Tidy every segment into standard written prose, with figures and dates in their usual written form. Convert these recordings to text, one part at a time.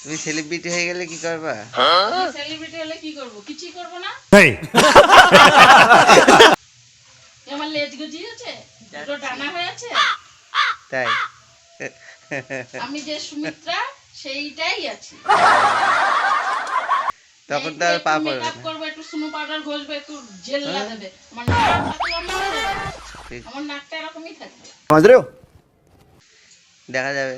তুমি সেলিব্রিটি হয়ে গেলে কি করবা? সেলিব্রিটি হলে কি করব? কিছুই করব না। আমার লেজ গজিয়েছে, দুটো ডানা হয়েছে। তাই আমি যে সুমিত্রা সেইটাই আছি। তখন তো আর পা পড়বে মেকআপ না। করব, একটু সুনো পাউডার ঘষবো, একটু জেল লাগাবে। আমার নাকটা লম্বা হয়ে যাবে। আমার নাকটা এরকমই থাকবে। समझ रहे हो? দেখা যাবে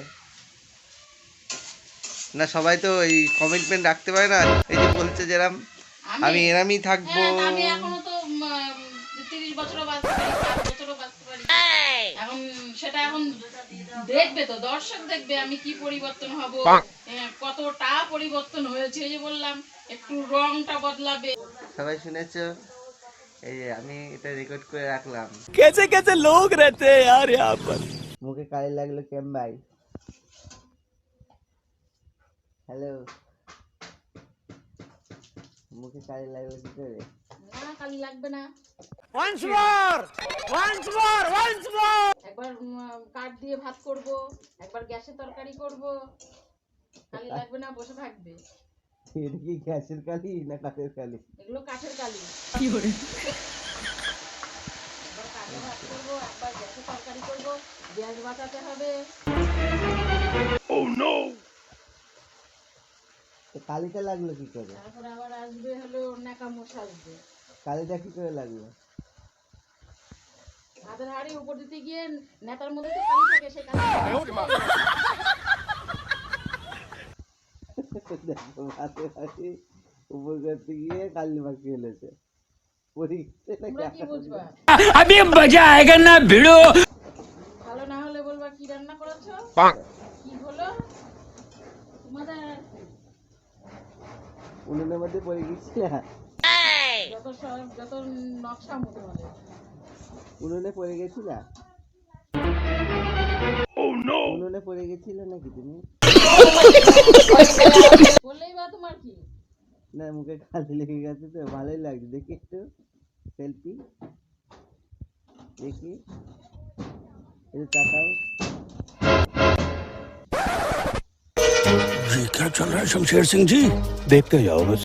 না, সবাই তো এই কমিটমেন্ট রাখতে পারে না। এই যে বলছে যেরাম আমি এরামই থাকবো। হ্যাঁ, আমি এখনো তো 30 বছরও বাঁচতে পারি, 5 বছরও বাঁচতে পারি। এখন সেটা এখন দেখবে তো, দর্শক দেখবে আমি কি পরিবর্তন হব, কতটা পরিবর্তন হয়েছে। এই যে বললাম একটু রংটা বদলাবে। সবাই শুনেছো? এই যে আমি এটা রেকর্ড করে রাখলাম। कैसे कैसे लोग रहते हैं यार यहाँ पर। মুখে কালি লাগলো কেম ভাই? হ্যালো, মুখে কালি লাগলো কি করে? না, কালি লাগবে না। Once more, once more, once more. একবার কাঠ দিয়ে ভাত করব, একবার গ্যাসে তরকারি করব। কালি লাগবে না, বসে থাকবে। এটা কি গ্যাসের কালি না কাঠের কালি? এগুলো কাঠের কালি। কি করে? একবার কাঠে ভাত করব, একবার গ্যাসে তরকারি করব। গ্যাস বাঁচাতে হবে। Oh no. কালিটা লাগলো কি করে? তারপরে আবার আসবে হলো নেকা মশা আসবে। কালিটা কি করে লাগলো? ভাতের হাঁড়ি উপর দিতে গিয়ে নেতার মধ্যে তো কালি থাকে, সেই কালি। দেখো, ভাতের হাঁড়ি উপর করতে গিয়ে কালি মাখি ফেলেছে। তোমরা কি বুঝবা? अभी मजा आएगा ना भिड़ो। ভালো না হলে বলবা কি রান্না করেছো, কি হলো তোমাদের। উনুনের মধ্যে পড়ে গেছিল। যত নকশা মতো বলে। উনুনে পড়ে গেছিল? উনুনে পড়ে গেছিল নাকি তুমি? বললেই বা তোমার কি? না, মুখে কালি লেগে গেছে তো, ভালোই লাগছে। দেখি একটু সেলফি দেখি, একটু তাকাও। ये क्या चल रहा है शमशेर सिंह जी? देखते जाओ बस।